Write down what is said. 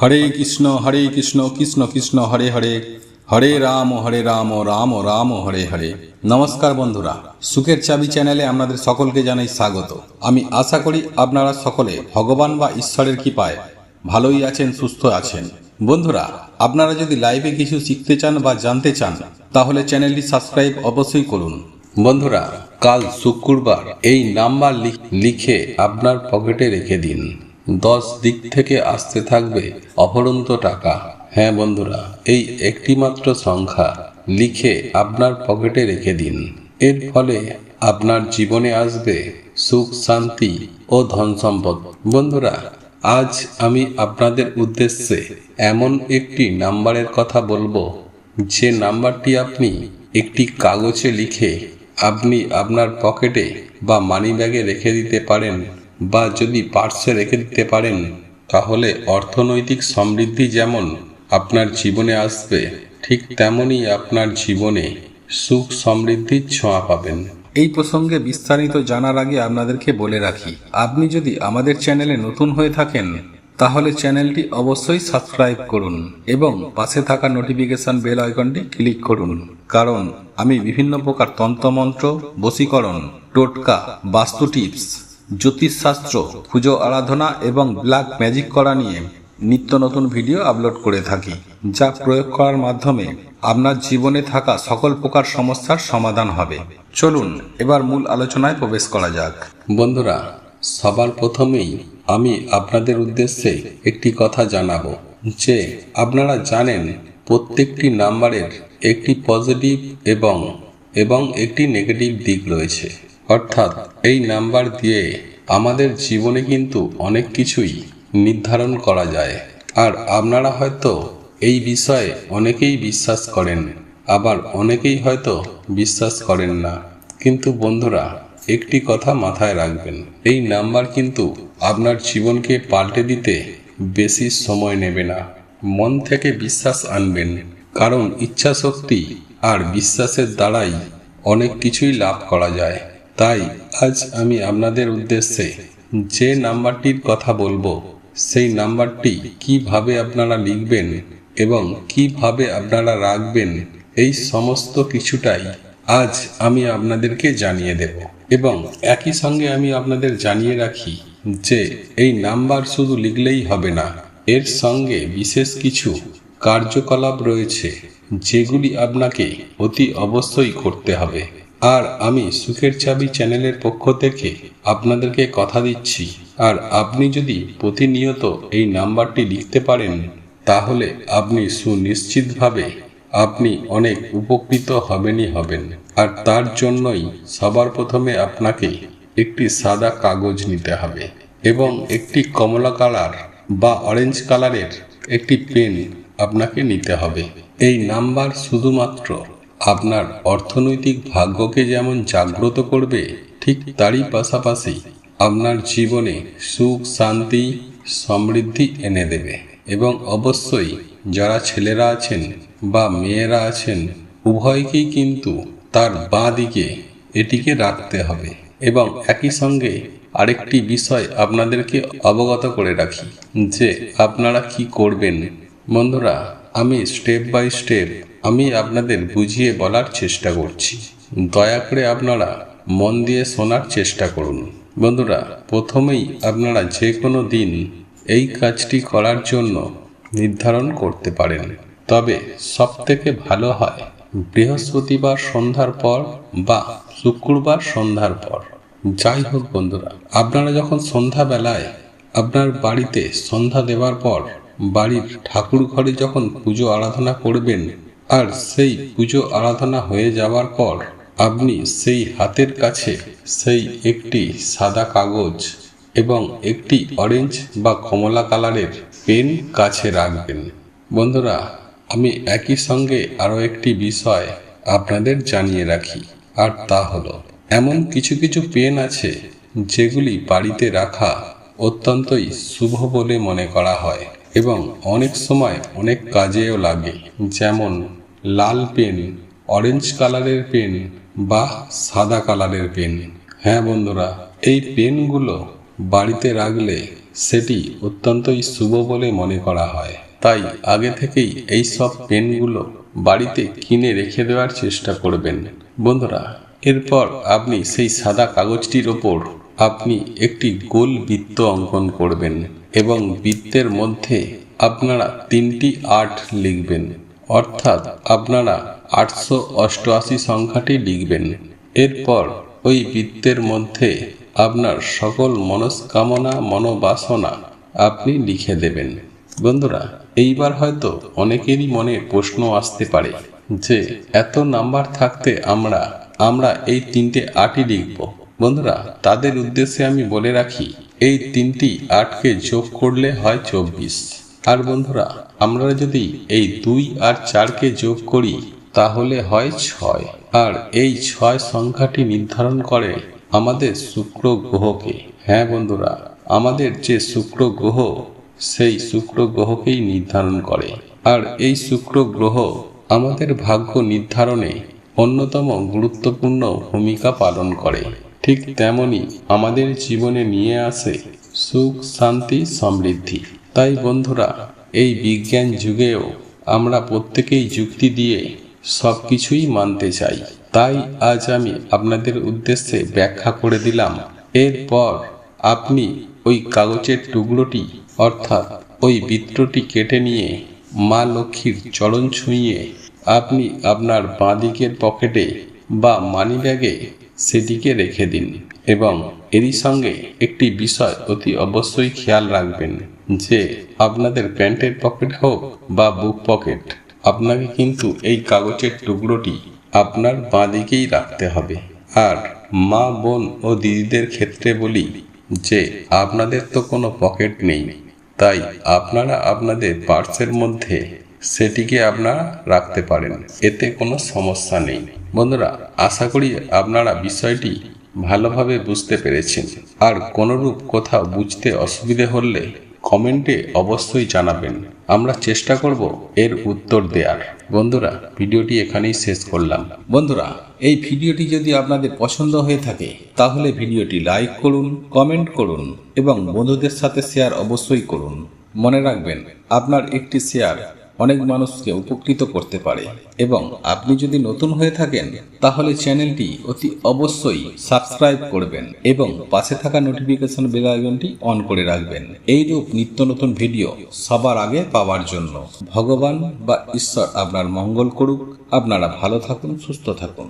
হরে কৃষ্ণ কৃষ্ণ কৃষ্ণ হরে হরে, হরে রাম রাম রাম হরে হরে। নমস্কার বন্ধুরা, সুখের চাবি চ্যানেলে আপনাদের সকলকে জানাই স্বাগত। আমি আশা করি আপনারা সকলে ভগবান বা ঈশ্বরের কৃপায় ভালোই আছেন, সুস্থ আছেন। বন্ধুরা, আপনারা যদি লাইভে কিছু শিখতে চান বা জানতে চান তাহলে চ্যানেলটি সাবস্ক্রাইব অবশ্যই করুন। বন্ধুরা, কাল শুক্রবার এই নাম্বার লিখে আপনার পকেটে রেখে দিন। 10 দিক থেকে আসতে থাকবে অফুরন্ত টাকা। হ্যাঁ বন্ধুরা, এই একটি মাত্র সংখ্যা লিখে আপনার পকেটে রেখে দিন। এর ফলে আপনার জীবনে আসবে সুখ, শান্তি ও ধন সম্পদ। বন্ধুরা, আজ আমি আপনাদের উদ্দেশ্যে এমন একটি নাম্বারের কথা বলবো, যে নাম্বারটি আপনি একটি কাগজে লিখে আপনি আপনার পকেটে বা মানি ব্যাগে রেখে দিতে পারেন, বা যদি পার্সে রেখে দিতে পারেন, তাহলে অর্থনৈতিক সমৃদ্ধি যেমন আপনার জীবনে আসবে, ঠিক তেমনই আপনার জীবনে সুখ সমৃদ্ধির ছোঁয়া পাবেন। এই প্রসঙ্গে বিস্তারিত জানার আগে আপনাদেরকে বলে রাখি, আপনি যদি আমাদের চ্যানেলে নতুন হয়ে থাকেন তাহলে চ্যানেলটি অবশ্যই সাবস্ক্রাইব করুন এবং পাশে থাকা নোটিফিকেশন বেল আইকনটি ক্লিক করুন, কারণ আমি বিভিন্ন প্রকার তন্ত্রমন্ত্র, বশীকরণ, টোটকা, বাস্তু টিপস, জ্যোতিষশাস্ত্র, পুজো আরাধনা এবং ব্ল্যাক ম্যাজিক করা নিয়ে নিত্য নতুন ভিডিও আপলোড করে থাকি, যা প্রয়োগ করার মাধ্যমে আপনার জীবনে থাকা সকল প্রকার সমস্যার সমাধান হবে। চলুন এবার মূল আলোচনায় প্রবেশ করা যাক। বন্ধুরা, সবার প্রথমেই আমি আপনাদের উদ্দেশ্যে একটি কথা জানাবো, যে আপনারা জানেন প্রত্যেকটি নাম্বারের একটি পজিটিভ এবং একটি নেগেটিভ দিক রয়েছে। অর্থাৎ এই নাম্বার দিয়ে আমাদের জীবনে কিন্তু অনেক কিছুই নির্ধারণ করা যায়। আর আপনারা হয়তো এই বিষয়ে অনেকেই বিশ্বাস করেন, আবার অনেকেই হয়তো বিশ্বাস করেন না। কিন্তু বন্ধুরা, একটি কথা মাথায় রাখবেন, এই নাম্বার কিন্তু আপনার জীবনকে পাল্টে দিতে বেশি সময় নেবে না। মন থেকে বিশ্বাস আনবেন, কারণ ইচ্ছা শক্তি আর বিশ্বাসের দ্বারাই অনেক কিছুই লাভ করা যায়। তাই আজ আমি আপনাদের উদ্দেশ্যে যে নাম্বারটির কথা বলবো, সেই নাম্বারটি কিভাবে আপনারা লিখবেন এবং কিভাবে আপনারা রাখবেন, এই সমস্ত কিছুটাই আজ আমি আপনাদেরকে জানিয়ে দেব। এবং একই সঙ্গে আমি আপনাদের জানিয়ে রাখি যে এই নাম্বার শুধু লিখলেই হবে না, এর সঙ্গে বিশেষ কিছু কার্যকলাপ রয়েছে যেগুলি আপনাকে অতি অবশ্যই করতে হবে। আর আমি সুখের চাবি চ্যানেলের পক্ষ থেকে আপনাদেরকে কথা দিচ্ছি, আর আপনি যদি প্রতিনিয়ত এই নাম্বারটি লিখতে পারেন, তাহলে আপনি সুনিশ্চিতভাবে আপনি অনেক উপকৃত হবেন। আর তার জন্যই সবার প্রথমে আপনাকে একটি সাদা কাগজ নিতে হবে এবং একটি কমলা কালার বা অরেঞ্জ কালারের একটি পেন আপনাকে নিতে হবে। এই নাম্বার শুধুমাত্র আপনার অর্থনৈতিক ভাগ্যকে যেমন জাগ্রত করবে, ঠিক তারই পাশাপাশি আপনার জীবনে সুখ, শান্তি, সমৃদ্ধি এনে দেবে। এবং অবশ্যই যারা ছেলেরা আছেন বা মেয়েরা আছেন, উভয়কেই কিন্তু তার বাঁ দিকে এটিকে রাখতে হবে। এবং একই সঙ্গে আরেকটি বিষয় আপনাদেরকে অবগত করে রাখি, যে আপনারা কি করবেন। বন্ধুরা, আমি স্টেপ বাই স্টেপ আমি আপনাদের বুঝিয়ে বলার চেষ্টা করছি, দয়া করে আপনারা মন দিয়ে শোনার চেষ্টা করুন। বন্ধুরা, প্রথমেই আপনারা যে কোনো দিন এই কাজটি করার জন্য নির্ধারণ করতে পারেন, তবে সবথেকে ভালো হয় বৃহস্পতিবার সন্ধ্যার পর বা শুক্রবার সন্ধ্যার পর। যাই হোক বন্ধুরা, আপনারা যখন সন্ধ্যাবেলায় আপনার বাড়িতে সন্ধ্যা দেওয়ার পর বাড়ির ঠাকুর ঘরে যখন পুজো আরাধনা করবেন, আর সেই পুজো আরাধনা হয়ে যাওয়ার পর আপনি সেই হাতের কাছে সেই একটি সাদা কাগজ এবং একটি অরেঞ্জ বা কমলা কালারের পেন কাছে রাখবেন। বন্ধুরা, আমি একই সঙ্গে আরও একটি বিষয় আপনাদের জানিয়ে রাখি, আর তা হলো, এমন কিছু কিছু পেন আছে যেগুলি বাড়িতে রাখা অত্যন্তই শুভ বলে মনে করা হয় এবং অনেক সময় অনেক কাজেও লাগে, যেমন লাল পেন, অরেঞ্জ কালারের পেন বা সাদা কালারের পেন। হ্যাঁ বন্ধুরা, এই পেনগুলো বাড়িতে রাখলে সেটি অত্যন্তই শুভ বলে মনে করা হয়। তাই আগে থেকেই এই সব পেনগুলো বাড়িতে কিনে রেখে দেওয়ার চেষ্টা করবেন বন্ধুরা। এরপর আপনি সেই সাদা কাগজটির ওপর আপনি একটি গোল বৃত্ত অঙ্কন করবেন এবং বৃত্তের মধ্যে আপনারা 3টি 8 লিখবেন, অর্থাৎ আপনারা 888 সংখ্যাটি লিখবেন। এরপর ওই বৃত্তের মধ্যে আপনার সকল মনস্কামনা মনোবাসনা আপনি লিখে দেবেন বন্ধুরা। এইবার হয়তো অনেকেরই মনে প্রশ্ন আসতে পারে যে এত নাম্বার থাকতে আমরা এই 3টে 8ই লিখব বন্ধুরা। তাদের উদ্দেশ্যে আমি বলে রাখি, এই 3টি 8কে যোগ করলে হয় 24। আর বন্ধুরা, আমরা যদি এই 2 আর 4কে যোগ করি তাহলে হয় 6। আর এই 6 সংখ্যাটি নির্ধারণ করে আমাদের শুক্র গ্রহকে। হ্যাঁ বন্ধুরা, আমাদের যে শুক্র গ্রহ, সেই শুক্র গ্রহকেই নির্ধারণ করে। আর এই শুক্র গ্রহ আমাদের ভাগ্য নির্ধারণে অন্যতম গুরুত্বপূর্ণ ভূমিকা পালন করে। ঠিক তেমনি আমাদের জীবনে নিয়ে আসে সুখ, শান্তি, সমৃদ্ধি। তাই বন্ধুরা, এই বিজ্ঞান যুগেও আমরা প্রত্যেকেই যুক্তি দিয়ে সব কিছুই মানতে চাই। তাই আজ আমি আপনাদের উদ্দেশ্যে ব্যাখ্যা করে দিলাম। এরপর আপনি ওই কাগজের টুকরোটি অর্থাৎ ওই বৃত্তটি কেটে নিয়ে মা লক্ষ্মীর চরণ ছুঁয়ে আপনি আপনার বাঁ দিকের পকেটে বা মানি ব্যাগে সেটিকে রেখে দিন। এবং এরই সঙ্গে একটি বিষয় অতি অবশ্যই খেয়াল রাখবেন যে আপনাদের প্যান্টের পকেট হোক বা বুক পকেট, আপনাকে কিন্তু এই কাগজের টুকরোটি আপনার বাঁ দিকেই রাখতে হবে। আর মা, বোন ও দিদিদের ক্ষেত্রে বলি যে আপনাদের তো কোনো পকেট নেই, তাই আপনারা আপনাদের পার্সের মধ্যে সেটিকে আপনারা রাখতে পারেন, এতে কোনো সমস্যা নেই বন্ধুরা। আশা করি আপনারা বিষয়টি ভালোভাবে বুঝতে পেরেছেন। আর কোনোরূপ কোথাও বুঝতে অসুবিধে হলে কমেন্টে অবশ্যই জানাবেন, আমরা চেষ্টা করব এর উত্তর দেওয়ার। বন্ধুরা, ভিডিওটি এখানেই শেষ করলাম। বন্ধুরা, এই ভিডিওটি যদি আপনাদের পছন্দ হয়ে থাকে তাহলে ভিডিওটি লাইক করুন, কমেন্ট করুন এবং বন্ধুদের সাথে শেয়ার অবশ্যই করুন। মনে রাখবেন, আপনার একটি শেয়ার অনেক মানুষকে উপকৃত করতে পারে। এবং আপনি যদি নতুন হয়ে থাকেন তাহলে চ্যানেলটি অতি অবশ্যই সাবস্ক্রাইব করবেন এবং পাশে থাকা নোটিফিকেশন বেল আইকনটি অন করে রাখবেন, এইরূপ নিত্য নতুন ভিডিও সবার আগে পাওয়ার জন্য। ভগবান বা ঈশ্বর আপনার মঙ্গল করুক। আপনারা ভালো থাকুন, সুস্থ থাকুন।